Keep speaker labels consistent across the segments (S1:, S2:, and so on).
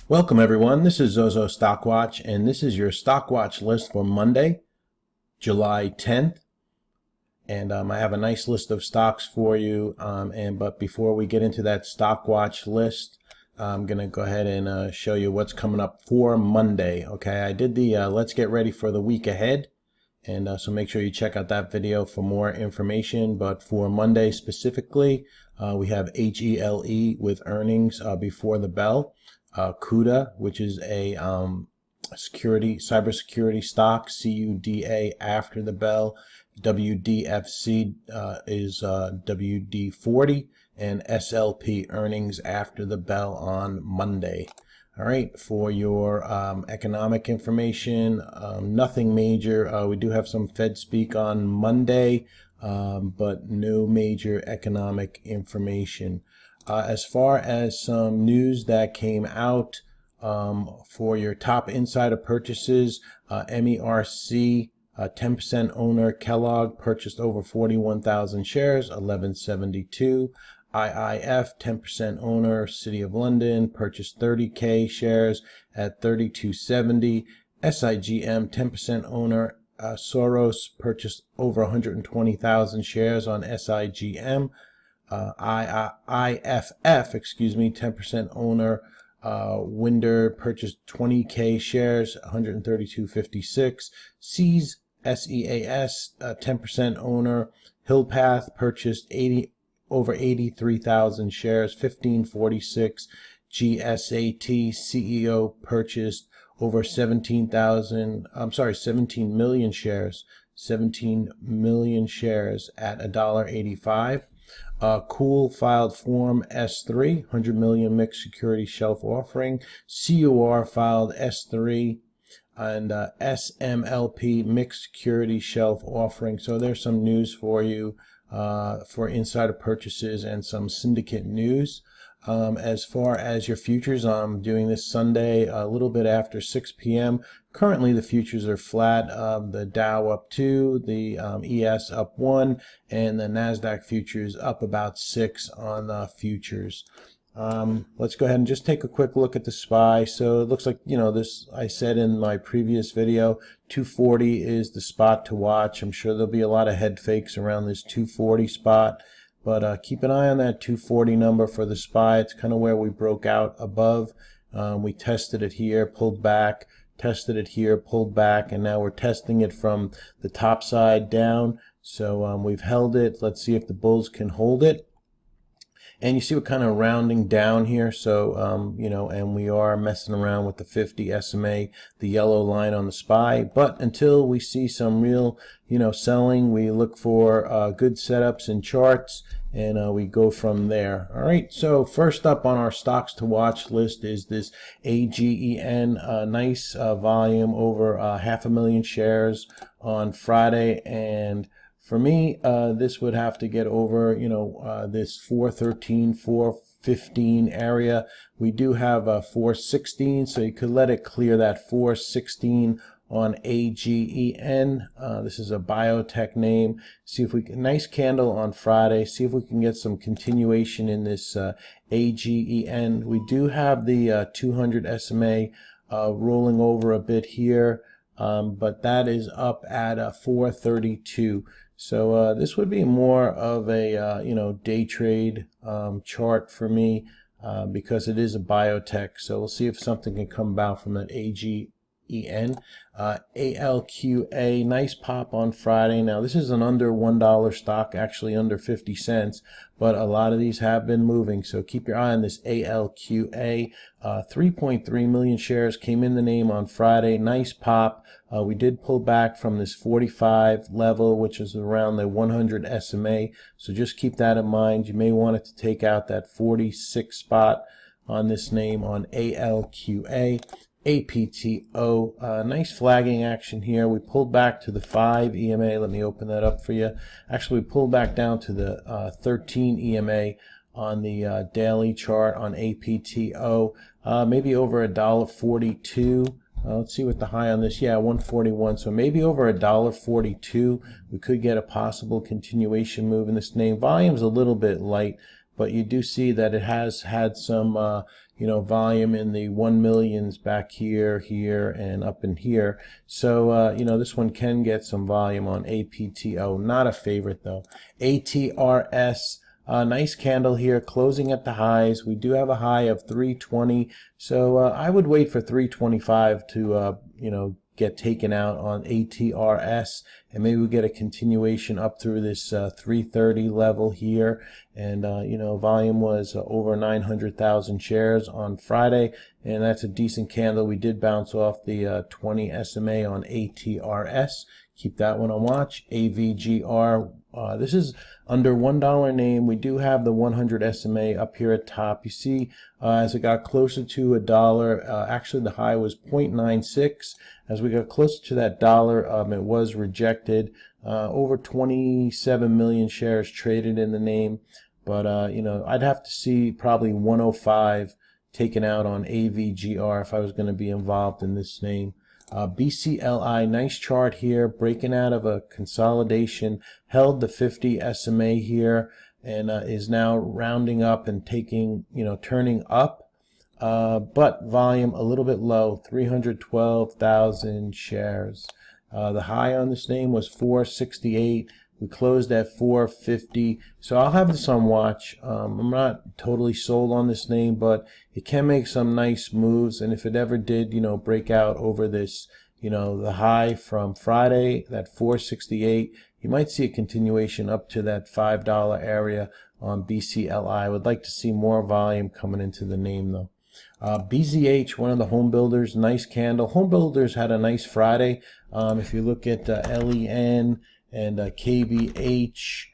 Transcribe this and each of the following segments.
S1: Welcome everyone, this is Zozo Stockwatch, and this is your Stockwatch list for Monday, July 10th. And I have a nice list of stocks for you, but before we get into that Stockwatch list, I'm going to go ahead and show you what's coming up for Monday. Okay, I did the let's get ready for the week ahead, and so make sure you check out that video for more information. But for Monday specifically, we have AGEN with earnings before the bell. CUDA, which is a cybersecurity stock, CUDA after the bell. WDFC is WD40, and SLP earnings after the bell on Monday. All right, for your economic information, nothing major. We do have some Fed speak on Monday, but no major economic information. As far as some news that came out for your top insider purchases, MERC, 10% owner Kellogg purchased over 41,000 shares, 1172. IIF, 10% owner City of London purchased 30K shares at 3270. SIGM, 10% owner Soros purchased over 120,000 shares on SIGM. IFF, 10% owner Winder purchased 20K shares, 132.56. SEAS, SEAS, 10% owner Hillpath purchased over 83,000 shares, 1546. GSAT CEO purchased over 17 million shares, 17 million shares at $1.85. Cool filed Form S3, 100 million mixed security shelf offering. CUR filed S3 and SMLP mixed security shelf offering. So there's some news for you for insider purchases and some syndicate news. As far as your futures, I'm doing this Sunday a little bit after 6 p.m. Currently the futures are flat, the Dow up 2, the ES up 1, and the NASDAQ futures up about 6 on the futures. Let's go ahead and just take a quick look at the SPY. So it looks like, this I said in my previous video, 240 is the spot to watch. I'm sure there'll be a lot of head fakes around this 240 spot. But keep an eye on that 240 number for the SPY. It's kind of where we broke out above. We tested it here, pulled back, tested it here, pulled back, and now we're testing it from the top side down. So we've held it. Let's see if the bulls can hold it. And you see we're kind of rounding down here, so and we are messing around with the 50 SMA, the yellow line on the SPY. But until we see some real, selling, we look for good setups and charts, and we go from there. All right, so first up on our stocks to watch list is this AGEN, nice volume, over 500,000 shares on Friday, and for me, this would have to get over, this 413, 415 area. We do have a 416, so you could let it clear that 416 on AGEN. This is a biotech name. See if we can, nice candle on Friday. See if we can get some continuation in this AGEN. We do have the 200 SMA rolling over a bit here, but that is up at 432. So this would be more of a day trade chart for me because it is a biotech. So we'll see if something can come about from that AGEN. ALQA, nice pop on Friday. Now this is an under $1 stock, actually under 50 cents, but a lot of these have been moving, so keep your eye on this ALQA. 3.3 million shares came in the name on Friday. Nice pop. We did pull back from this 45 level, which is around the 100 SMA, so just keep that in mind. You may want it to take out that 46 spot on this name on ALQA. APTO, nice flagging action here. We pulled back to the 5 EMA. Let me open that up for you. Actually, we pulled back down to the 13 EMA on the daily chart on APTO. Maybe over $1.42. Let's see what the high on this. Yeah, 141. So maybe over $1.42. We could get a possible continuation move in this name. Volume's a little bit light, but you do see that it has had some volume in the 1 millions back here, here, and up in here. So this one can get some volume on APTO. Not a favorite though. ATRS. Nice candle here, closing at the highs. We do have a high of 320, so I would wait for 325 to get taken out on ATRS, and maybe we get a continuation up through this 330 level here. And volume was over 900,000 shares on Friday, and that's a decent candle. We did bounce off the 20 SMA on ATRS. Keep that one on watch. AVGR. This is under $1 name. We do have the 100 SMA up here at top. You see, as it got closer to $1, actually the high was 0.96. As we got closer to that dollar, it was rejected. Over 27 million shares traded in the name, but I'd have to see probably 105 taken out on AVGR if I was going to be involved in this name. BCLI, nice chart here, breaking out of a consolidation, held the 50 SMA here, and is now rounding up and taking, turning up, but volume a little bit low, 312,000 shares. The high on this name was 468. We closed at 450, so I'll have this on watch. I'm not totally sold on this name, but it can make some nice moves, and if it ever did, break out over this, the high from Friday, that 468, you might see a continuation up to that $5 area on BCLI. I would like to see more volume coming into the name though. BZH, one of the home builders, nice candle. Home builders had a nice Friday. If you look at LEN, and KBH,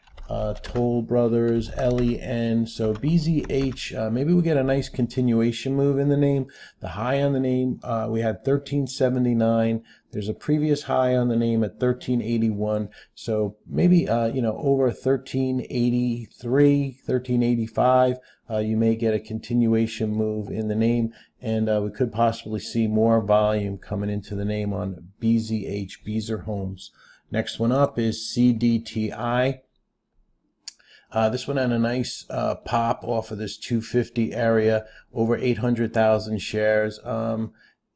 S1: Toll Brothers, LEN. So BZH, maybe we get a nice continuation move in the name. The high on the name, we had 1379. There's a previous high on the name at 1381. So maybe, over 1383, 1385, you may get a continuation move in the name. And we could possibly see more volume coming into the name on BZH, Beazer Homes. Next one up is CDTI. This one had a nice pop off of this 250 area, over 800,000 shares.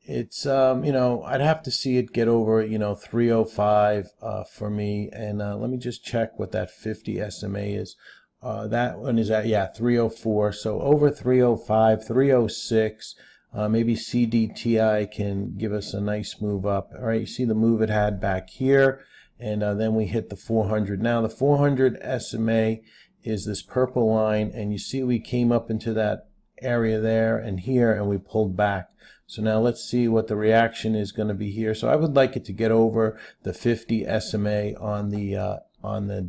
S1: It's I'd have to see it get over 305 for me, and let me just check what that 50 SMA is. That one is at 304, so over 305, 306. Maybe CDTI can give us a nice move up. All right, you see the move it had back here. And then we hit the 400. Now the 400 SMA is this purple line, and you see we came up into that area there and here, and we pulled back. So now let's see what the reaction is going to be here. So I would like it to get over the 50 SMA on the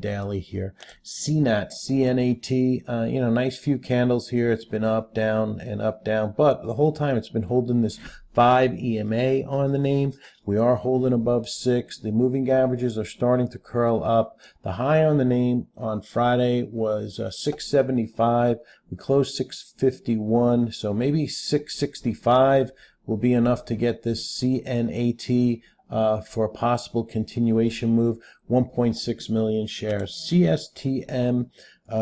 S1: daily here. CNAT, CNAT, nice few candles here. It's been up, down, and up, down, but the whole time it's been holding this 5 EMA on the name. We are holding above 6. The moving averages are starting to curl up. The high on the name on Friday was 675. We closed 651, so maybe 665 will be enough to get this CNAT for a possible continuation move. 1.6 million shares. CSTM,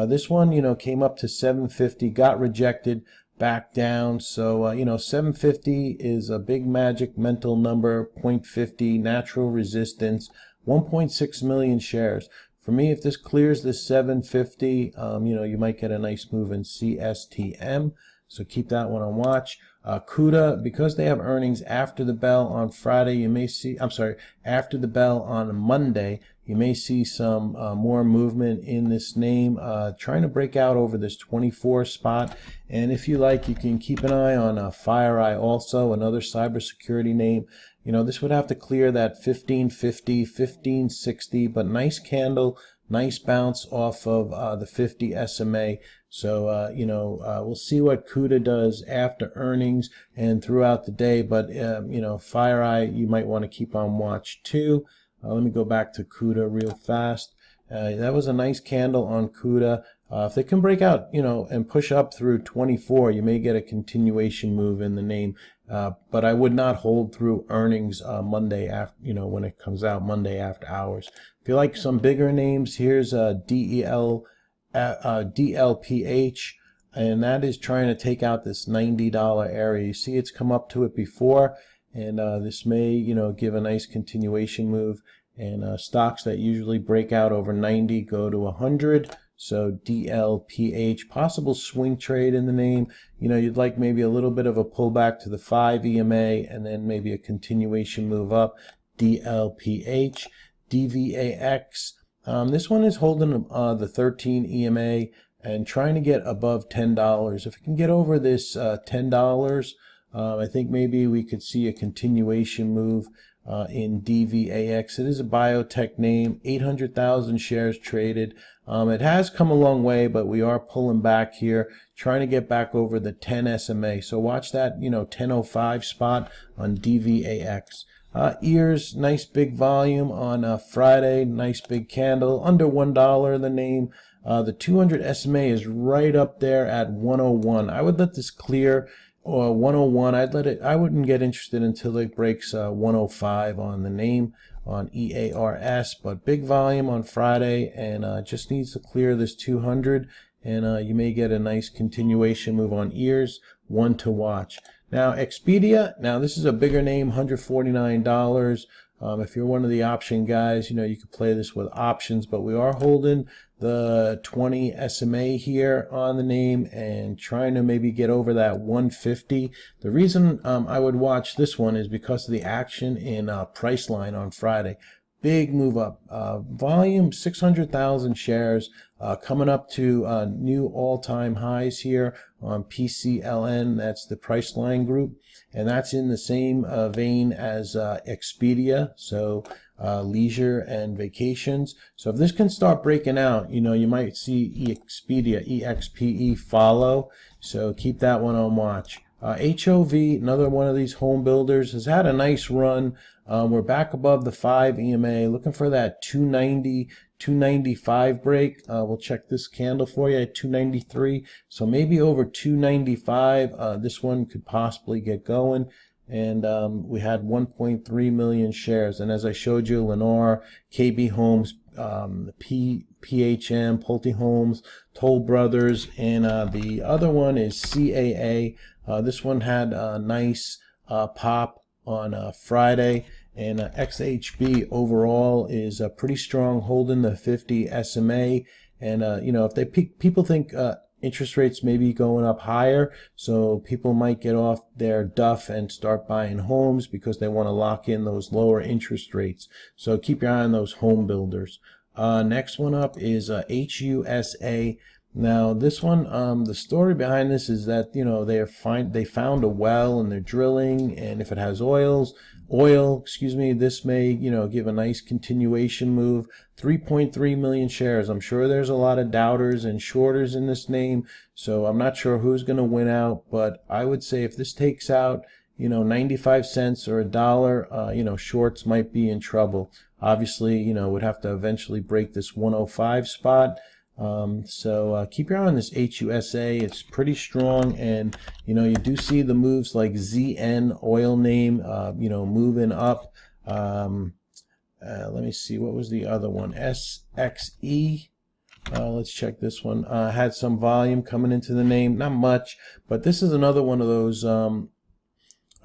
S1: this one came up to 750, got rejected, back down. So 750 is a big magic mental number. 0.50 natural resistance. 1.6 million shares. For me, if this clears the 750, you might get a nice move in CSTM. So keep that one on watch. CUDA, because they have earnings after the bell on Friday, you may see, after the bell on Monday, you may see some more movement in this name, trying to break out over this 24 spot. And if you like, you can keep an eye on FireEye also, another cybersecurity name. This would have to clear that 1550, 1560, but nice candle, nice bounce off of the 50 SMA. So, we'll see what CUDA does after earnings and throughout the day. But, FireEye, you might want to keep on watch too. Let me go back to CUDA real fast. That was a nice candle on CUDA. If they can break out, and push up through 24, you may get a continuation move in the name. But I would not hold through earnings Monday after, when it comes out Monday after hours. If you like some bigger names, here's DEL DLPH, and that is trying to take out this $90 area. You see it's come up to it before, and this may, you know, give a nice continuation move. And stocks that usually break out over 90 go to 100. So DLPH, possible swing trade in the name. You know, you'd like maybe a little bit of a pullback to the 5 EMA and then maybe a continuation move up. DLPH, DVAX. This one is holding the 13 EMA and trying to get above $10. If it can get over this $10, I think maybe we could see a continuation move in DVAX. It is a biotech name, 800,000 shares traded. It has come a long way, but we are pulling back here, trying to get back over the 10 SMA. So watch that, you know, 10.05 spot on DVAX. Ears, nice big volume on Friday, nice big candle, under $1 the name. The 200 SMA is right up there at 101. I would let this clear, or 101. I wouldn't get interested until it breaks 105 on the name on EARS, but big volume on Friday, and just needs to clear this 200, and you may get a nice continuation move on ears. One to watch. Now Expedia, now this is a bigger name, $149. If you're one of the option guys, you know, you could play this with options, but we are holding the 20 SMA here on the name and trying to maybe get over that 150. The reason I would watch this one is because of the action in Priceline on Friday. Big move up. Volume 600,000 shares, coming up to new all-time highs here on PCLN. That's the Priceline group, and that's in the same vein as Expedia, so leisure and vacations. So if this can start breaking out, you know, you might see Expedia, EXPE, follow. So keep that one on watch. HOV, another one of these home builders, has had a nice run. We're back above the 5 EMA, looking for that 290, 295 break. We'll check this candle for you at 293. So maybe over 295, this one could possibly get going. And we had 1.3 million shares. And as I showed you, Lennar, KB Homes, PHM, Pulte Homes, Toll Brothers, and the other one is CAA. This one had a nice pop on Friday, and XHB overall is pretty strong, holding the 50 SMA. And you know, if people think interest rates may be going up higher, so people might get off their duff and start buying homes because they want to lock in those lower interest rates. So keep your eye on those home builders. Next one up is HUSA. Now this one, the story behind this is that, you know, they found a well and they're drilling, and if it has oil, this may, you know, give a nice continuation move. 3.3 million shares. I'm sure there's a lot of doubters and shorters in this name, so I'm not sure who's going to win out, but I would say if this takes out, you know, 95 cents or $1, you know, shorts might be in trouble. Obviously, you know, would have to eventually break this 105 spot. So keep your eye on this HUSA. It's pretty strong, and you know, you do see the moves like ZN oil name, you know, moving up. Let me see, what was the other one? SXE. Let's check this one. Had some volume coming into the name, not much, but this is another one of those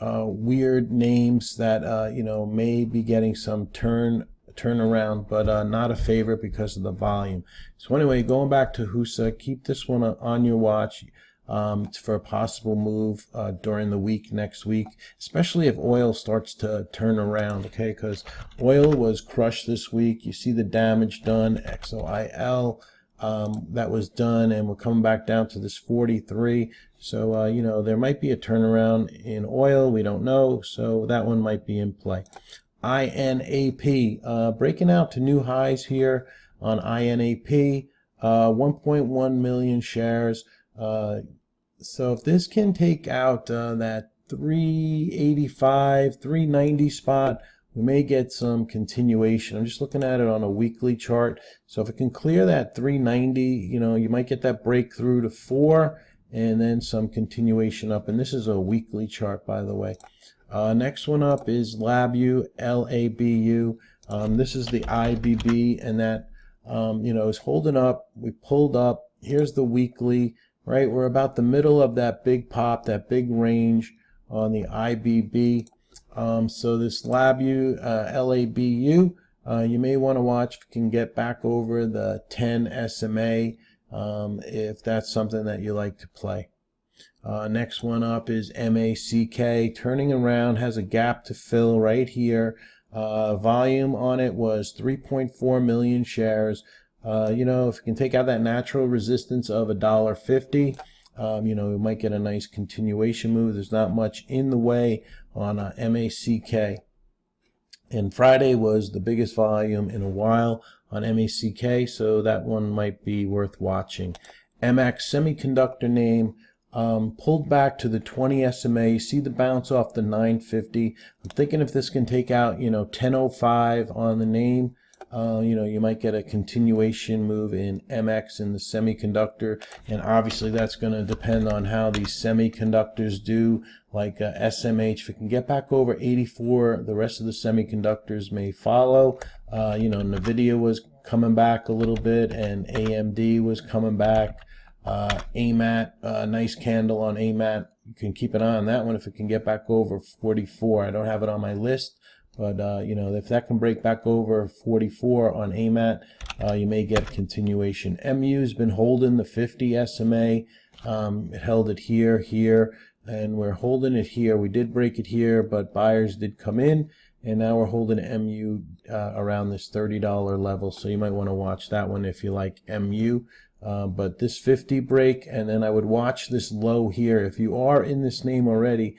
S1: weird names that you know, may be getting some turnaround, but not a favorite because of the volume. So anyway, going back to HUSA, keep this one on your watch for a possible move during the week, next week, especially if oil starts to turn around, okay, because oil was crushed this week. You see the damage done, XOIL, that was done, and we're coming back down to this 43. So you know, there might be a turnaround in oil, we don't know, so that one might be in play. INAP, breaking out to new highs here on INAP, 1.1 million shares. So if this can take out that 385, 390 spot, we may get some continuation. I'm just looking at it on a weekly chart. So if it can clear that 390, you know, you might get that breakthrough to 4 and then some continuation up. And this is a weekly chart, by the way. Next one up is LABU, LABU. This is the IBB, and that is holding up. We pulled up. Here's the weekly, right? We're about the middle of that big pop, that big range on the IBB. So this LABU, LABU, you may want to watch if you can get back over the 10 SMA, if that's something that you like to play. Next one up is MACK, turning around, has a gap to fill right here. Volume on it was 3.4 million shares. If you can take out that natural resistance of $1.50, we might get a nice continuation move. There's not much in the way on MACK. And Friday was the biggest volume in a while on MACK, so that one might be worth watching. MX Semiconductor name. Pulled back to the 20 SMA. You see the bounce off the 950. I'm thinking if this can take out, 1005 on the name, you might get a continuation move in MX in the semiconductor. And obviously that's going to depend on how these semiconductors do, like SMH. If it can get back over 84, the rest of the semiconductors may follow. NVIDIA was coming back a little bit, and AMD was coming back. AMAT, nice candle on AMAT. You can keep an eye on that one if it can get back over 44. I don't have it on my list, but if that can break back over 44 on AMAT, you may get a continuation. MU's been holding the 50 SMA. It held it here, and we're holding it here. We did break it here, but buyers did come in, and now we're holding MU around this $30 level. So you might want to watch that one if you like MU. But this 50 break, and then I would watch this low here. If you are in this name already,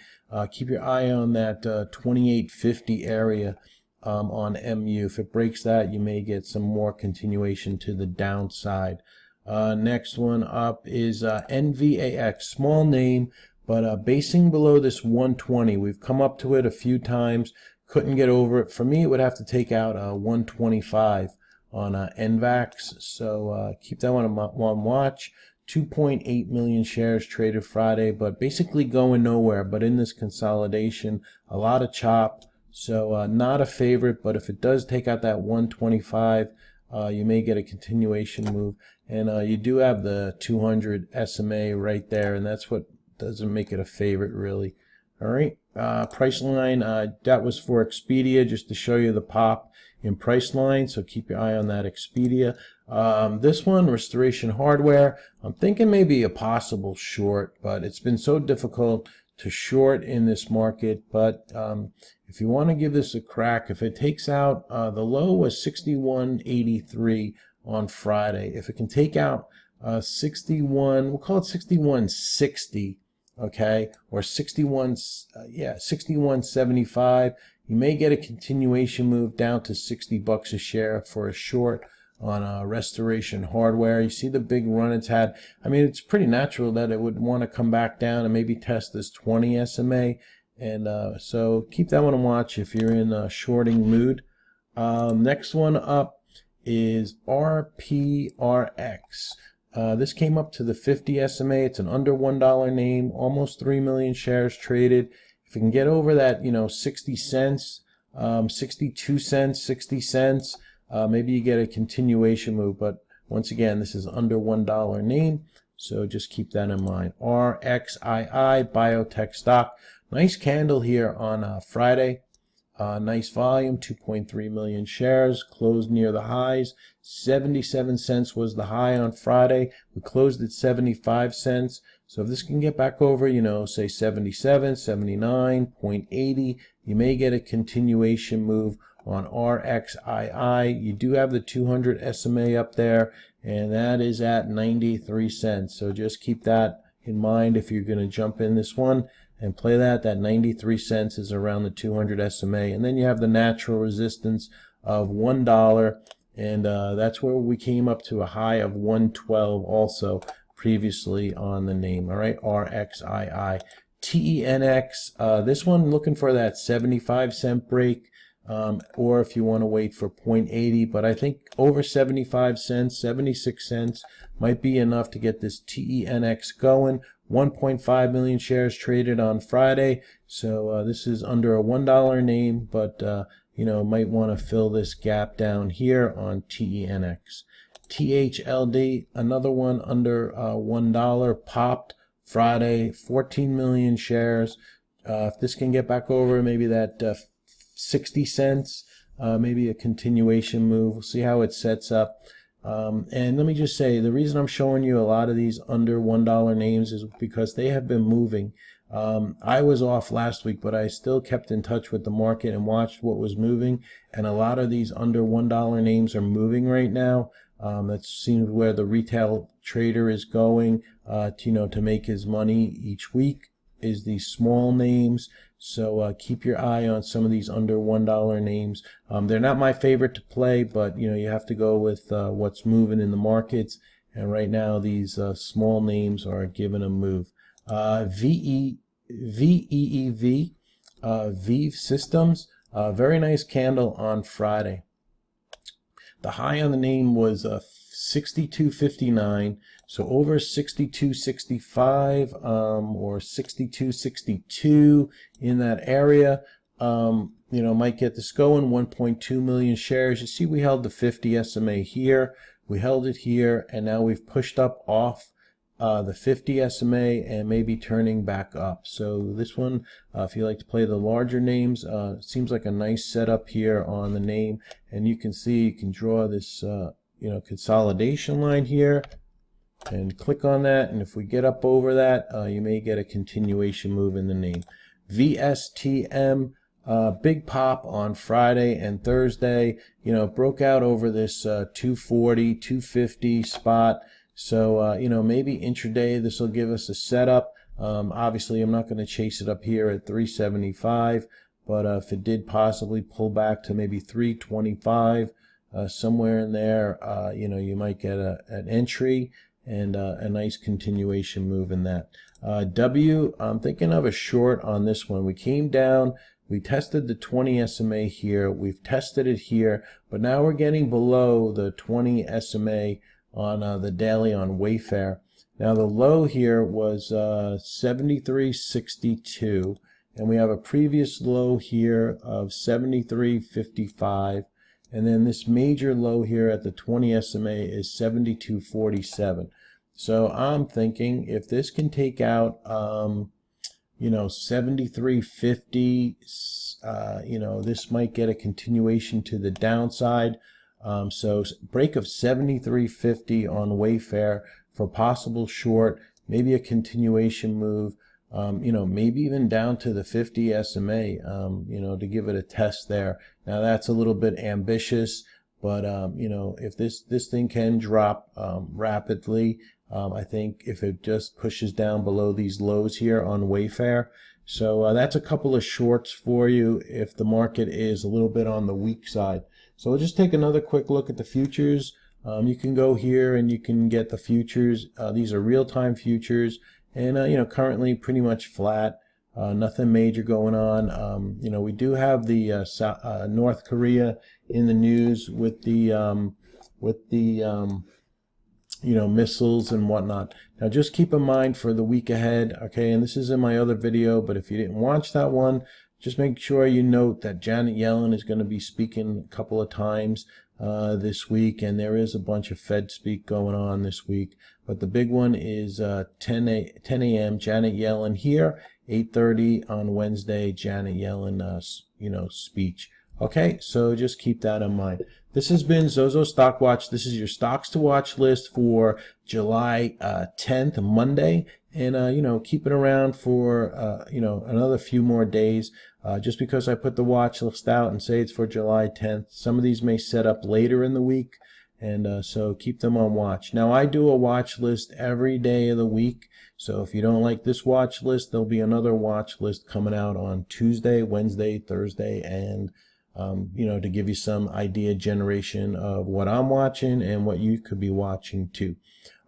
S1: keep your eye on that 2850 area on MU. If it breaks that, you may get some more continuation to the downside. Next one up is NVAX, small name, but basing below this 120. We've come up to it a few times, couldn't get over it. For me, it would have to take out 125 on NVAX, so keep that one on watch. 2.8 million shares traded Friday, but basically going nowhere. But in this consolidation, a lot of chop, so not a favorite. But if it does take out that 125, you may get a continuation move. And you do have the 200 SMA right there, and that's what doesn't make it a favorite really. All right, price line, that was for Expedia, just to show you the pop in price line, so keep your eye on that Expedia. This one, Restoration Hardware, I'm thinking maybe a possible short, but it's been so difficult to short in this market. But if you want to give this a crack, if it takes out, the low was 61.83 on Friday. If it can take out 61, we'll call it 61.60, okay, or 61.75. You may get a continuation move down to $60 a share for a short on Restoration Hardware. You see the big run it's had. I mean, it's pretty natural that it would want to come back down and maybe test this 20 SMA. And so keep that one on watch if you're in a shorting mood. Next one up is RPRX. This came up to the 50 SMA. It's an under $1 name, almost 3 million shares traded. If you can get over that, 60 cents, 62 cents, 60 cents, maybe you get a continuation move. But once again, this is under $1 name, so just keep that in mind. RXII, biotech stock. Nice candle here on Friday. Nice volume, 2.3 million shares, closed near the highs. 77 cents was the high on Friday. We closed at 75 cents. So if this can get back over, say 77, 79.80, you may get a continuation move on RXII. You do have the 200 SMA up there, and that is at 93 cents. So just keep that in mind if you're going to jump in this one and play that. That 93 cents is around the 200 SMA. And then you have the natural resistance of $1, and that's where we came up to a high of 112 also previously on the name. All right, RXII. TENX, this one looking for that 75 cent break, or if you want to wait for 0.80, but I think over 75 cents, 76 cents might be enough to get this TENX going. 1.5 million shares traded on Friday, so this is under a $1 name, but might want to fill this gap down here on TENX. THLD, another one under $1, popped Friday, 14 million shares. If this can get back over maybe that 60 cents, maybe a continuation move. We'll see how it sets up. And let me just say, the reason I'm showing you a lot of these under $1 names is because they have been moving. I was off last week, but I still kept in touch with the market and watched what was moving. And a lot of these under $1 names are moving right now. That seems where the retail trader is going, to make his money each week, is these small names. So keep your eye on some of these under $1 names. They're not my favorite to play, but you have to go with what's moving in the markets. And right now these small names are giving a move. VEEV, VEEV Systems, very nice candle on Friday. The high on the name was 62.59, so over 62.65 or 62.62 in that area. Might get this going. 1.2 million shares. You see, we held the 50 SMA here, we held it here, and now we've pushed up off the 50 SMA and maybe turning back up. So this one, if you like to play the larger names, seems like a nice setup here on the name. And you can see, you can draw this consolidation line here and click on that, and if we get up over that, you may get a continuation move in the name. VSTM, big pop on Friday and Thursday. Broke out over this 240, 250 spot. So, maybe intraday this will give us a setup. Obviously, I'm not going to chase it up here at 375, but if it did possibly pull back to maybe 325, somewhere in there, you might get an entry and a nice continuation move in that. I'm thinking of a short on this one. We came down, we tested the 20 SMA here, we've tested it here, but now we're getting below the 20 SMA on the daily on Wayfair. Now the low here was 73.62, and we have a previous low here of 73.55, and then this major low here at the 20 SMA is 72.47. So I'm thinking if this can take out 73.50, this might get a continuation to the downside. So break of 73.50 on Wayfair for possible short, maybe a continuation move, maybe even down to the 50 SMA, to give it a test there. Now that's a little bit ambitious, but if this thing can drop rapidly, I think if it just pushes down below these lows here on Wayfair. So that's a couple of shorts for you if the market is a little bit on the weak side. So we'll just take another quick look at the futures. You can go here and you can get the futures. These are real-time futures, and currently pretty much flat. Nothing major going on. We do have the North Korea in the news with the missiles and whatnot. Now just keep in mind for the week ahead, okay, and this is in my other video, but if you didn't watch that one, just make sure you note that Janet Yellen is going to be speaking a couple of times this week, and there is a bunch of Fed speak going on this week, but the big one is 10 a.m. Janet Yellen here, 8:30 on Wednesday, Janet Yellen speech. Okay, so just keep that in mind. This has been Zozo Stock Watch. This is your stocks to watch list for July 10th, Monday. And, keep it around for, another few more days. Just because I put the watch list out and say it's for July 10th, some of these may set up later in the week. And so keep them on watch. Now, I do a watch list every day of the week. So if you don't like this watch list, there'll be another watch list coming out on Tuesday, Wednesday, Thursday, and to give you some idea generation of what I'm watching and what you could be watching too.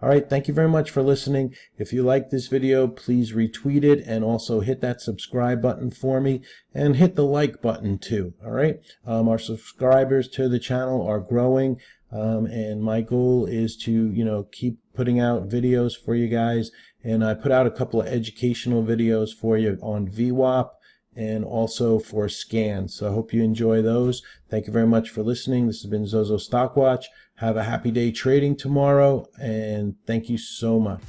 S1: All right, thank you very much for listening. If you like this video, please retweet it and also hit that subscribe button for me and hit the like button too. All right, our subscribers to the channel are growing, and my goal is to keep putting out videos for you guys. And I put out a couple of educational videos for you on VWAP and also for scans. So I hope you enjoy those. Thank you very much for listening. This has been Zozo Stockwatch. Have a happy day trading tomorrow, and thank you so much.